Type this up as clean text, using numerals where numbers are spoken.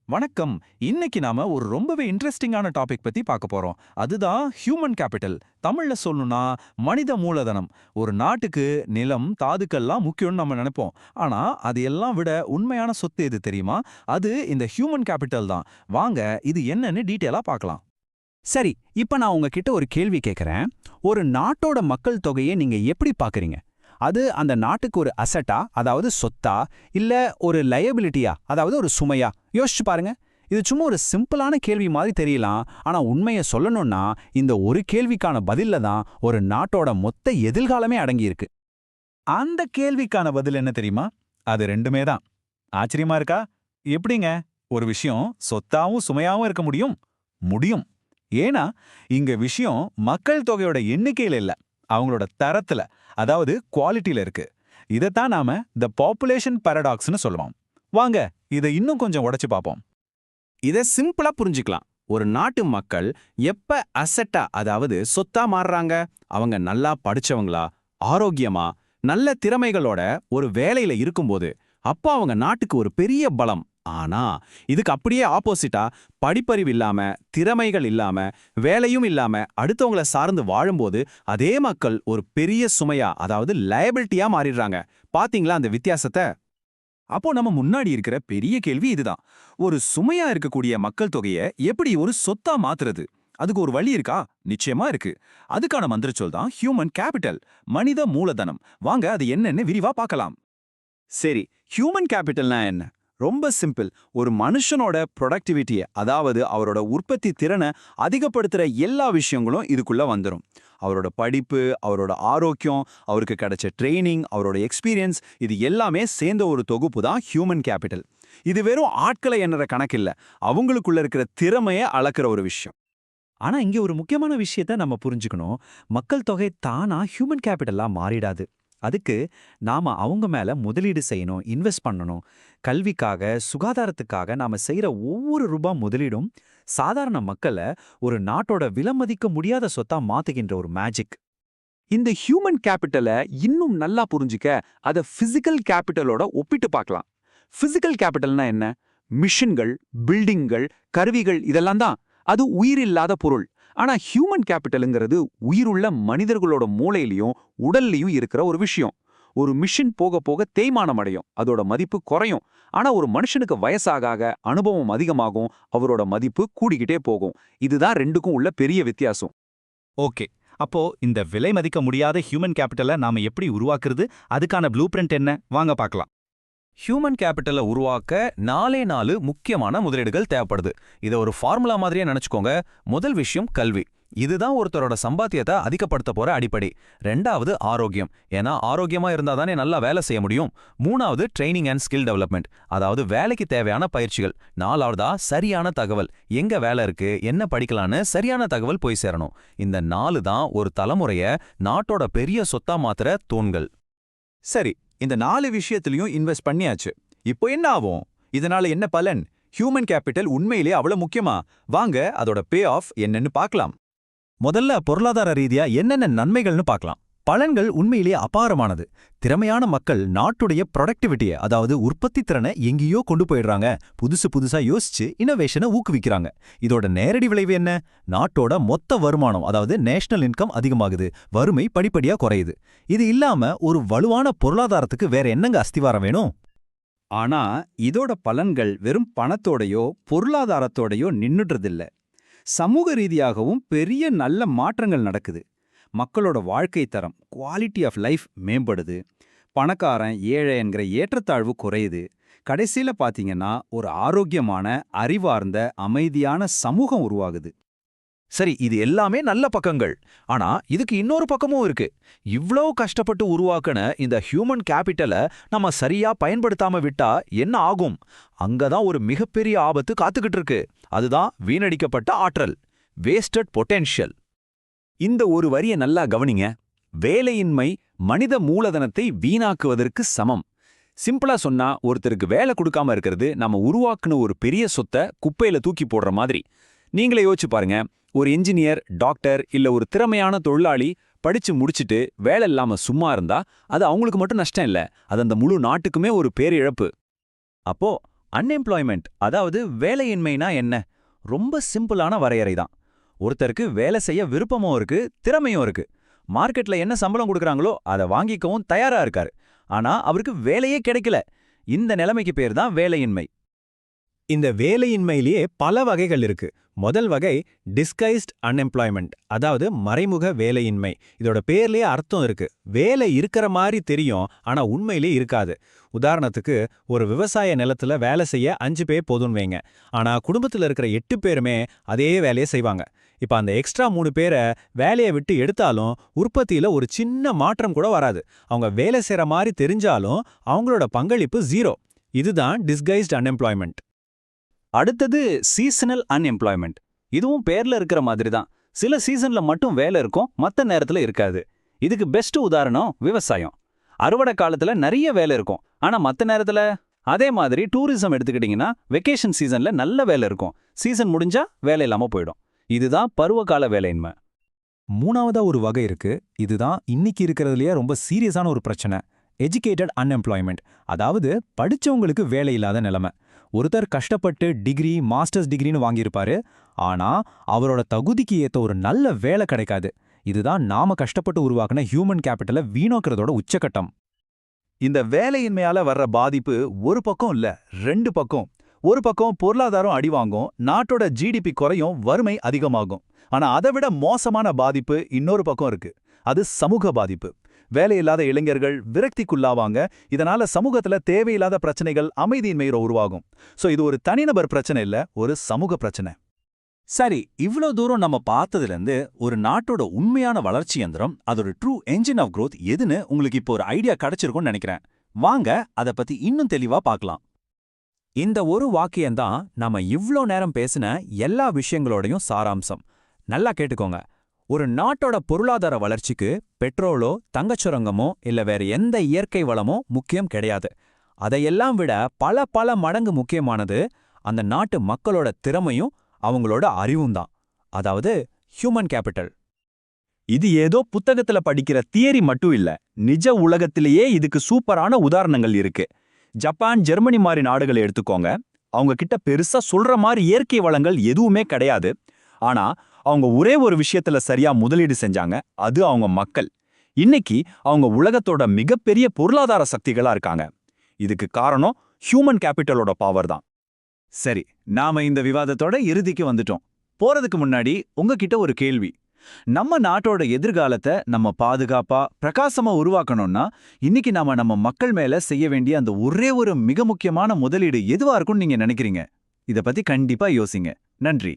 வணக்கம். இன்னைக்கு நாம ஒரு ரொம்பவே இன்ட்ரெஸ்டிங்கான டாபிக் பத்தி பார்க்க போறோம். அதுதான் ஹியூமன் கேபிட்டல். தமிழ்ல சொல்லணும்னா மனித மூலதனம். ஒரு நாட்டுக்கு நிலம், தாதுக்கள்லாம் முக்கியம்னு நம்ம நினைப்போம். ஆனா அது எல்லாம் விட உண்மையான சொத்து எது தெரியுமா? அது இந்த ஹியூமன் கேபிட்டல் தான். வாங்க இது என்னன்னு டீட்டெயிலா பார்க்கலாம். சரி, இப்ப நான் உங்ககிட்ட ஒரு கேள்வி கேட்கறேன். ஒரு நாட்டோட மக்கள் தொகையை நீங்க எப்படி பார்க்கறீங்க? அது அந்த நாட்டுக்கு ஒரு அசெட்டா, அதாவது சொத்தா, இல்ல ஒரு லயபிலிட்டியா, அதாவது ஒரு சுமையா? யோசிச்சு பாருங்க. இது சும்மா ஒரு சிம்பிளான கேள்வி மாதிரி தெரியலாம். ஆனா உண்மையை சொல்லணும்னா, இந்த ஒரு கேள்விக்கான பதில்ல தான் ஒரு நாட்டோட மொத்த எதிர்காலமே அடங்கியிருக்கு. அந்த கேள்விக்கான பதில் என்ன தெரியுமா? அது ரெண்டுமே தான். ஆச்சரியமா இருக்கா? எப்படிங்க ஒரு விஷயம் சொத்தாவும் சுமையாவும் இருக்க முடியும்? முடியும். ஏன்னா இங்க விஷயம் மக்கள் தொகையோட எண்ணிக்கையில இல்ல, அவங்களோட தரத்துல, அதாவது குவாலிட்டியில இருக்கு. இதைத்தான் நாம த பாப்புலேஷன் பாரடாக்ஸ்னு சொல்லுவோம். வாங்க இதை இன்னும் கொஞ்சம் உடைச்சு பார்ப்போம். இதை சிம்பிளா புரிஞ்சுக்கலாம். ஒரு நாட்டு மக்கள் எப்ப அசெட்டா, அதாவது சொத்தா மாறுறாங்க? அவங்க நல்லா படிச்சவங்களா, ஆரோக்கியமா, நல்ல திறமைகளோட ஒரு வேலையில இருக்கும்போது, அப்போ அவங்க நாட்டுக்கு ஒரு பெரிய பலம். ஆனா இதுக்கு அப்படியே ஆப்போசிட்டா, படிப்பறிவு இல்லாம, திறமைகள் இல்லாம, வேலையும் இல்லாம அடுத்தவங்கள சார்ந்து வாழும்போது அதே மக்கள் ஒரு பெரிய சுமையா, அதாவது லயபிலிட்டியா மாறிடுறாங்க. பாத்தீங்களா அந்த வித்தியாசத்தை? அப்போ நம்ம முன்னாடி இருக்கிற பெரிய கேள்வி இதுதான். ஒரு சுமையா இருக்கக்கூடிய மக்கள் தொகையை எப்படி ஒரு சொத்தா மாத்துறது? அதுக்கு ஒரு வழி இருக்கா? நிச்சயமா இருக்கு. அதுக்கான மந்திரச்சொல் தான் ஹியூமன் கேபிட்டல், மனித மூலதனம். வாங்க அது என்னன்னு விரிவா பார்க்கலாம். சரி, ஹியூமன் கேபிட்டல்னா என்ன? ரொம்ப சிம்பிள். ஒரு மனுஷனோட ப்ரொடக்டிவிட்டியை, அதாவது அவரோட உற்பத்தி திறனை அதிகப்படுத்துற எல்லா விஷயங்களும் இதுக்குள்ள வந்துடும். அவரோட படிப்பு, அவரோட ஆரோக்கியம், அவருக்கு கிடைச்ச ட்ரைனிங், அவரோட எக்ஸ்பீரியன்ஸ், இது எல்லாமே சேர்ந்த ஒரு தொகுப்பு தான் ஹியூமன் கேபிட்டல். இது வெறும் ஆட்களை எண்ணுற கணக்கு இல்ல, அவங்களுக்குள்ள இருக்கிற திறமையை அளக்குற ஒரு விஷயம். ஆனா இங்க ஒரு முக்கியமான விஷயத்த நம்ம புரிஞ்சுக்கணும். மக்கள் தொகை தானா ஹியூமன் கேபிட்டலா மாறிடாது. அதுக்கு நாம அவங்க மேல முதலீடு செய்யணும், இன்வெஸ்ட் பண்ணணும். கல்விக்காக, சுகாதாரத்துக்காக நாம செய்யற ஒவ்வொரு ரூபாய் முதலீடும் சாதாரண மக்கள ஒரு நாட்டோட விலைமதிக்க முடியாத சொத்தா மாத்துகின்ற ஒரு மேஜிக். இந்த ஹியூமன் கேபிட்டலை இன்னும் நல்லா புரிஞ்சுக்க அதை பிசிக்கல் கேபிட்டலோட ஒப்பிட்டு பார்க்கலாம். பிசிக்கல் கேபிட்டல்னா என்ன? மிஷின்கள், பில்டிங்கள், கருவிகள், இதெல்லாம் தான். அது உயிரில்லாத பொருள். ஆனா ஹியூமன் கேபிட்டலுங்கிறது உயிருள்ள மனிதர்களோட மூளையிலையும் உடல்லையும் இருக்கிற ஒரு விஷயம். ஒரு மிஷின் போக போக தேய்மானம் அடையும், அதோட மதிப்பு குறையும். ஆனா ஒரு மனுஷனுக்கு வயசாக ஆக அனுபவம் அதிகமாகும், அவரோட மதிப்பு கூடிக்கிட்டே போகும். இதுதான் ரெண்டுக்கும் உள்ள பெரிய வித்தியாசம். ஓகே, அப்போ இந்த விலை மதிக்க முடியாத ஹியூமன் கேபிட்டலை நாம எப்படி உருவாக்குறது? அதுக்கான ப்ளூ பிரிண்ட் என்ன? வாங்க பார்க்கலாம். ஹியூமன் கேபிட்டலை உருவாக்க 4 முக்கியமான முதலீடுகள் தேவைப்படுது. இதை ஒரு ஃபார்முலா மாதிரியே நினைச்சுக்கோங்க. முதல் விஷயம் கல்வி. இதுதான் ஒருத்தரோட சம்பாத்தியத்தை அதிகப்படுத்த போற அடிப்படை. ரெண்டாவது ஆரோக்கியம், ஏன்னா ஆரோக்கியமா இருந்தா தானே நல்லா வேலை செய்ய முடியும். மூணாவது ட்ரைனிங் அண்ட் ஸ்கில் டெவலப்மெண்ட், அதாவது வேலைக்கு தேவையான பயிற்சிகள். நாலாவதா சரியான தகவல், எங்க வேலை இருக்கு, என்ன படிக்கலான்னு சரியான தகவல் போய் சேரணும். இந்த 4 தான் ஒரு தலைமுறைய நாட்டோட பெரிய சொத்தா மாத்துற தூண்கள். சரி, இந்த 4 விஷயத்திலையும் இன்வெஸ்ட் பண்ணியாச்சு. இப்போ என்ன ஆகும்? இதனால என்ன பலன்? ஹியூமன் கேபிட்டல் உண்மையிலே அவ்வளவு முக்கியமா? வாங்க அதோட பே ஆஃப் என்னன்னு பார்க்கலாம். முதல்ல பொருளாதார ரீதியா என்னென்ன நன்மைகள்னு பார்க்கலாம். பலன்கள் உண்மையிலேயே அபாரமானது. திறமையான மக்கள் நாட்டுடைய ப்ரொடக்டிவிட்டியை, அதாவது உற்பத்தி திறனை எங்கேயோ கொண்டு போயிடுறாங்க. புதுசா யோசிச்சு இன்னோவேஷனை ஊக்குவிக்கிறாங்க. இதோட நேரடி விளைவு என்ன? நாட்டோட மொத்த வருமானம், அதாவது நேஷனல் இன்கம் அதிகமாகுது, வறுமை படிப்படியா குறையுது. இது இல்லாம ஒரு வலுவான பொருளாதாரத்துக்கு வேற என்னங்க அஸ்திவாரம் வேணும்? ஆனா இதோட பலன்கள் வெறும் பணத்தோடையோ பொருளாதாரத்தோடையோ நின்னுடுறதில்ல. சமூக ரீதியாகவும் பெரிய நல்ல மாற்றங்கள் நடக்குது. மக்களோட வாழ்க்கை தரம், குவாலிட்டி ஆஃப் லைஃப் மேம்படுது. பணக்காரன் ஏழை என்கிற ஏற்றத்தாழ்வு குறையுது. கடைசியில பாத்தீங்கன்னா ஒரு ஆரோக்கியமான, அறிவார்ந்த, அமைதியான சமூகம் உருவாகுது. சரி, இது எல்லாமே நல்ல பக்கங்கள். ஆனா இதுக்கு இன்னொரு பக்கமும் இருக்கு. இவ்ளோ கஷ்டப்பட்டு உருவாக்குன இந்த ஹியூமன் கேபிட்டலை நம்ம சரியா பயன்படுத்தாம விட்டா என்ன ஆகும்? அங்கதான் ஒரு மிகப்பெரிய ஆபத்து காத்துக்கிட்டு இருக்கு. அதுதான் வீணடிக்கப்பட்ட ஆற்றல், வேஸ்டட் பொட்டென்ஷியல். இந்த ஒரு வரியை நல்லா கவனிங்க. வேலையின்மை மனித மூலதனத்தை வீணாக்குவதற்கு சமம். சிம்பிளா சொன்னா, ஒருத்தருக்கு வேலை கொடுக்காம இருக்கிறது நம்ம உருவாக்குன ஒரு பெரிய சொத்தை குப்பையில தூக்கி போடுற மாதிரி. நீங்களே யோசிச்சு பாருங்க. ஒரு இன்ஜினியர், டாக்டர் இல்ல ஒரு திறமையான தொழிலாளி படிச்சு முடிச்சிட்டு வேலை இல்லாம சும்மா இருந்தா அது அவங்களுக்கு மட்டும் நஷ்டம் இல்ல, அது அந்த முழு நாட்டுக்குமே ஒரு பேரிழப்பு. அப்போ அன்எம்ப்ளாய்மெண்ட் அதாவது வேலையின்மைனா என்ன? ரொம்ப சிம்பிளான வரையறை தான். ஒருத்தருக்கு வேலை செய்ய விருப்பமும் இருக்கு, திறமையும் இருக்கு. மார்க்கெட்ல என்ன சம்பளம் கொடுக்கறாங்களோ அதை வாங்கிக்கவும் தயாரா இருக்காரு. ஆனா அவருக்கு வேலையே கிடைக்கல. இந்த நிலைமைக்கு பேர் தான் வேலையின்மை. இந்த வேலையின்மையிலேயே பல வகைகள் இருக்கு. முதல் வகை டிஸ்கைஸ்ட் அன்எம்ப்ளாய்மெண்ட், அதாவது மறைமுக வேலையின்மை. இதோட பேர்லயே அர்த்தம் இருக்கு. வேலை இருக்கிற மாதிரி தெரியும், ஆனா உண்மையிலே இருக்காது. உதாரணத்துக்கு, ஒரு விவசாய நிலத்துல வேலை செய்ய 5 பேர் போதும்னு வைங்க. ஆனா குடும்பத்துல இருக்கிற 8 பேருமே அதே வேலையை செய்வாங்க. இப்ப அந்த எக்ஸ்ட்ரா 3 பேரை வேலையை விட்டு எடுத்தாலும் உற்பத்தியில ஒரு சின்ன மாற்றம் கூட வராது. அவங்க வேலை செய்யற மாதிரி தெரிஞ்சாலும் அவங்களோட பங்களிப்பு 0. இதுதான் டிஸ்கைஸ்ட் அன்எம்ப்ளாய்மெண்ட். அடுத்தது சீசனல் அன்எம்ப்ளாய்மெண்ட். இதுவும் பேர்ல இருக்கிற மாதிரி தான். சில சீசன்ல மட்டும் வேலை இருக்கும், மத்த நேரத்துல இருக்காது. இதுக்கு பெஸ்ட் உதாரணம் விவசாயம். அறுவடை காலத்துல நிறைய வேலை இருக்கும், ஆனா மத்த நேரத்துல. அதே மாதிரி டூரிசம் எடுத்துக்கிட்டீங்கன்னா வெக்கேஷன் சீசன்ல நல்ல வேலை இருக்கும், சீசன் முடிஞ்சா வேலை இல்லாம போயிடும். இதுதான் பருவகால வேலையின்மை. மூணாவதா ஒரு வகை இருக்கு. இதுதான் இன்னைக்கு இருக்கிறதுலயே ரொம்ப சீரியஸான ஒரு பிரச்சனை. எஜுகேட்டட் அன்எம்ப்ளாய்மெண்ட், அதாவது படிச்சவங்களுக்கு வேலை இல்லாத நிலைமை. ஒருத்தர் கஷ்டப்பட்டு டிகிரி, மாஸ்டர்ஸ் டிகிரின்னு வாங்கியிருப்பாரு, ஆனா அவரோட தகுதிக்கு ஏத்த ஒரு நல்ல வேலை கிடைக்காது. இதுதான் நாம கஷ்டப்பட்டு உருவாக்குன ஹியூமன் கேபிட்டலை வீணாக்குறதோட உச்சக்கட்டம். இந்த வேலையின்மையால வர்ற பாதிப்பு ஒரு பக்கம் இல்ல, 2 பக்கம். ஒரு பக்கம் பொருளாதாரம் அடிவாங்கும், நாட்டோட ஜிடிபி குறையும், வறுமை அதிகமாகும். ஆனா அதை விட மோசமான பாதிப்பு இன்னொரு பக்கம் இருக்கு. அது சமூக பாதிப்பு. வேலையில்லாத இளைஞர்கள் விரக்திக்குள்ளாவாங்க. இதனால சமூகத்துல தேவையில்லாத பிரச்சனைகள், அமைதியின்மை உருவாகும். சோ இது ஒரு தனிநபர் பிரச்சனை இல்ல, ஒரு சமூக பிரச்சனை. சரி, இவ்ளோ தூரம் நம்ம பார்த்ததுலேருந்து ஒரு நாட்டோட உண்மையான வளர்ச்சி யந்திரம், அதோட ட்ரூ என்ஜின் ஆஃப் growth எதுன்னு உங்களுக்கு இப்போ ஒரு ஐடியா கிடைச்சிருக்கும்னு நினைக்கிறேன். வாங்க அதை பத்தி இன்னும் தெளிவா பார்க்கலாம். இந்த ஒரு வாக்கியம்தான் நாம இவ்ளோ நேரம் பேசின எல்லா விஷயங்களோடையும் சாராம்சம். நல்லா கேட்டுக்கோங்க. ஒரு நாட்டோட பொருளாதார வளர்ச்சிக்கு பெட்ரோலோ, தங்கச்சுரங்கமோ இல்ல வேற எந்த இயற்கை வளமோ முக்கியம் கிடையாது. அதையெல்லாம் விட பல மடங்கு முக்கியமானது அந்த நாட்டு மக்களோட திறமையும் அவங்களோட அறிவும் தான். அதாவது ஹியூமன் கேபிட்டல். இது ஏதோ புத்தகத்துல படிக்கிற தியரி மட்டும் இல்ல, நிஜ உலகத்திலேயே இதுக்கு சூப்பரான உதாரணங்கள் இருக்கு. ஜப்பான், ஜெர்மனி மாதிரி நாடுகளை எடுத்துக்கோங்க. அவங்க கிட்ட பெருசா சொல்ற மாதிரி இயற்கை வளங்கள் எதுவுமே கிடையாது. ஆனா அவங்க ஒரே ஒரு விஷயத்துல சரியா முதலீடு செஞ்சாங்க, அது அவங்க மக்கள். இன்னைக்கு அவங்க உலகத்தோட மிகப்பெரிய பொருளாதார சக்திகளா இருக்காங்க. இதுக்கு காரணம் ஹியூமன் கேபிட்டலோட பவர் தான். சரி, நாம இந்த விவாதத்தோட இறுதிக்கு வந்துட்டோம். போறதுக்கு முன்னாடி உங்ககிட்ட ஒரு கேள்வி. நம்ம நாட்டோட எதிர்காலத்தை நம்ம பாதுகாப்பா, பிரகாசமா உருவாக்கணும்னா இன்னைக்கு நாம நம்ம மக்கள் மேல செய்ய வேண்டிய அந்த ஒரே ஒரு மிக முக்கியமான முதலீடு எதுவா இருக்கும்னு நீங்க நினைக்கிறீங்க? இத பத்தி கண்டிப்பா யோசிங்க. நன்றி.